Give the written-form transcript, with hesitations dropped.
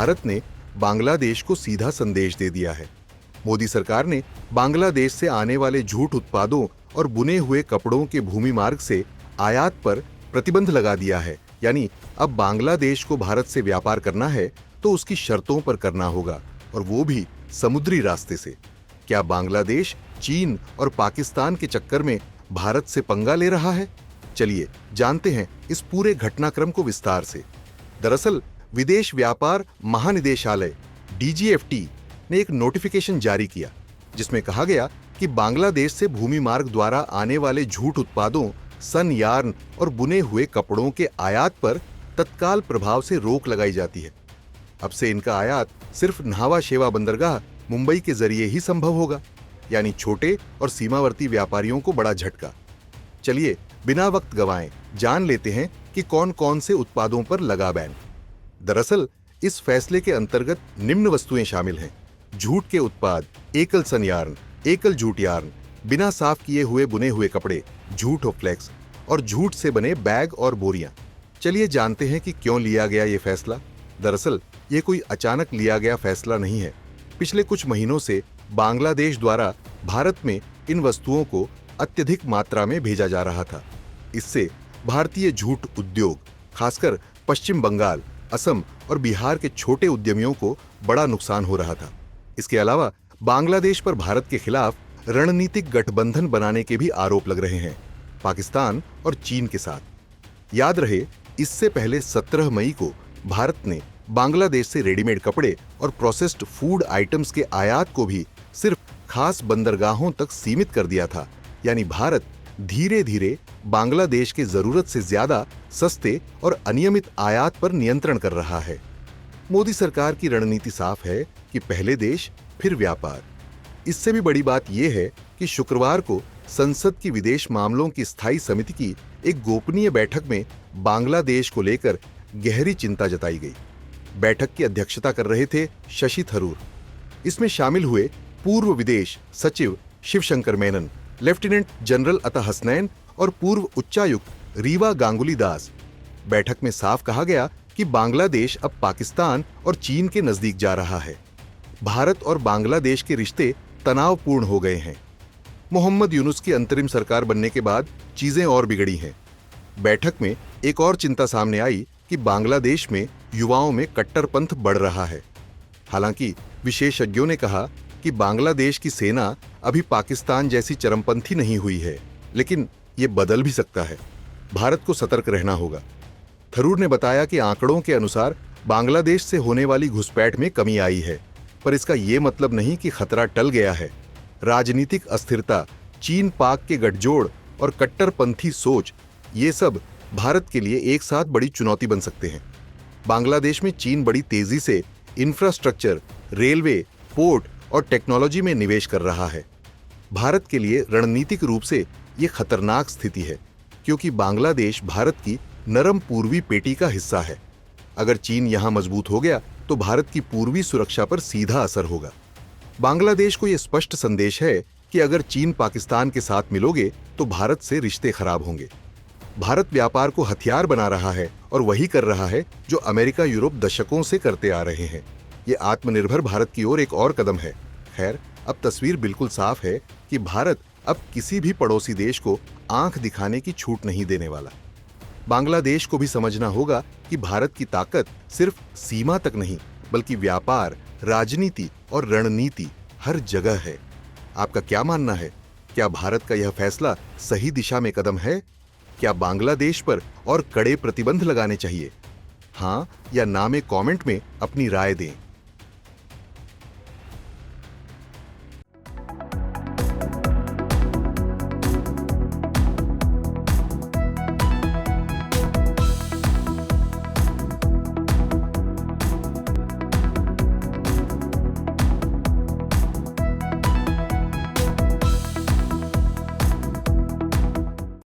भारत ने बांग्लादेश को सीधा संदेश दे दिया है। मोदी सरकार ने बांग्लादेश से आने वाले झूठ उत्पादों और बुने हुए कपड़ों के भूमि मार्ग से आयात पर प्रतिबंध लगा दिया है। यानी अब बांग्लादेश को भारत से व्यापार करना है तो उसकी शर्तों पर करना होगा, और वो भी समुद्री रास्ते से। क्या बांग्लादेश चीन और पाकिस्तान के चक्कर में भारत से पंगा ले रहा है? चलिए जानते हैं इस पूरे घटनाक्रम को विस्तार से। दरअसल विदेश व्यापार महानिदेशालय DGFT ने एक नोटिफिकेशन जारी किया जिसमें कहा गया कि बांग्लादेश से भूमि मार्ग द्वारा आने वाले झूठ उत्पादों, सन यार्न और बुने हुए कपड़ों के आयात पर तत्काल प्रभाव से रोक लगाई जाती है। अब से इनका आयात सिर्फ न्हावा शेवा बंदरगाह मुंबई के जरिए ही संभव होगा, यानी छोटे और सीमावर्ती व्यापारियों को बड़ा झटका। चलिए बिना वक्त गंवाए जान लेते हैं कि कौन कौन से उत्पादों पर लगा बैन। दरअसल इस फैसले के अंतर्गत निम्न वस्तुएं शामिल हैं: झूठ के उत्पाद, एकल सन यार्न, एकल जूट यार्न, बिना साफ किए हुए बुने हुए कपड़े, झूठ और फ्लेक्स, और झूठ से बने बैग और बोरियां। चलिए जानते हैं कि क्यों लिया गया ये फैसला। दरअसल ये कोई अचानक लिया गया फैसला नहीं है। पिछले कुछ महीनों से बांग्लादेश द्वारा भारत में इन वस्तुओं को अत्यधिक मात्रा में भेजा जा रहा था। इससे भारतीय झूठ उद्योग, खासकर पश्चिम बंगाल, असम और बिहार के छोटे उद्यमियों को बड़ा नुकसान हो रहा था। इसके अलावा बांग्लादेश पर भारत के खिलाफ रणनीतिक गठबंधन बनाने के भी आरोप लग रहे हैं, पाकिस्तान और चीन के साथ। याद रहे, इससे पहले 17 मई को भारत ने बांग्लादेश से रेडीमेड कपड़े और प्रोसेस्ड फूड आइटम्स के आयात को भी सिर्फ खास बंदरगाहों तक सीमित कर दिया था। यानी भारत धीरे धीरे बांग्लादेश के जरूरत से ज्यादा सस्ते और अनियमित आयात पर नियंत्रण कर रहा है। मोदी सरकार की रणनीति साफ है कि पहले देश फिर व्यापार। इससे भी बड़ी बात यह है कि शुक्रवार को संसद की विदेश मामलों की स्थायी समिति की एक गोपनीय बैठक में बांग्लादेश को लेकर गहरी चिंता जताई गई। बैठक की अध्यक्षता कर रहे थे शशि थरूर। इसमें शामिल हुए पूर्व विदेश सचिव शिवशंकर मेनन, लेफ्टिनेंट जनरल अता हसनैन और पूर्व उच्चायुक्त रीवा गांगुली दास। बैठक में साफ कहा गया कि बांग्लादेश अब पाकिस्तान और चीन के नजदीक जा रहा है। भारत और बांग्लादेश के रिश्ते तनावपूर्ण हो गए हैं। मोहम्मद यूनुस की अंतरिम सरकार बनने के बाद चीजें और बिगड़ी हैं। बैठक में एक और चिंता सामने आई कि बांग्लादेश में युवाओं में कट्टरपंथ बढ़ रहा है। हालांकि विशेषज्ञों ने कहा कि बांग्लादेश की सेना अभी पाकिस्तान जैसी चरमपंथी नहीं हुई है, लेकिन ये बदल भी सकता है। भारत को सतर्क रहना होगा। थरूर ने बताया कि आंकड़ों के अनुसार बांग्लादेश से होने वाली घुसपैठ में कमी आई है, पर इसका ये मतलब नहीं कि खतरा टल गया है। राजनीतिक अस्थिरता, चीन पाक के गठजोड़ और कट्टरपंथी सोच, ये सब भारत के लिए एक साथ बड़ी चुनौती बन सकते हैं। बांग्लादेश में चीन बड़ी तेजी से इंफ्रास्ट्रक्चर, रेलवे, पोर्ट और टेक्नोलॉजी में निवेश कर रहा है। भारत के लिए रणनीतिक रूप से ये खतरनाक स्थिति है, क्योंकि बांग्लादेश भारत की नरम पूर्वी पेटी का हिस्सा है। अगर चीन यहां मजबूत हो गया तो भारत की पूर्वी सुरक्षा पर सीधा असर होगा। बांग्लादेश को यह स्पष्ट संदेश है कि अगर चीन पाकिस्तान के साथ मिलोगे तो भारत से रिश्ते खराब होंगे। भारत व्यापार को हथियार बना रहा है और वही कर रहा है जो अमेरिका यूरोप दशकों से करते आ रहे हैं। ये आत्मनिर्भर भारत की ओर एक और कदम है। खैर, अब तस्वीर बिल्कुल साफ है कि भारत अब किसी भी पड़ोसी देश को आंख दिखाने की छूट नहीं देने वाला। बांग्लादेश को भी समझना होगा कि भारत की ताकत सिर्फ सीमा तक नहीं, बल्कि व्यापार, राजनीति और रणनीति हर जगह है। आपका क्या मानना है? क्या भारत का यह फैसला सही दिशा में कदम है? क्या बांग्लादेश पर और कड़े प्रतिबंध लगाने चाहिए? हाँ या ना में कमेंट में अपनी राय दें।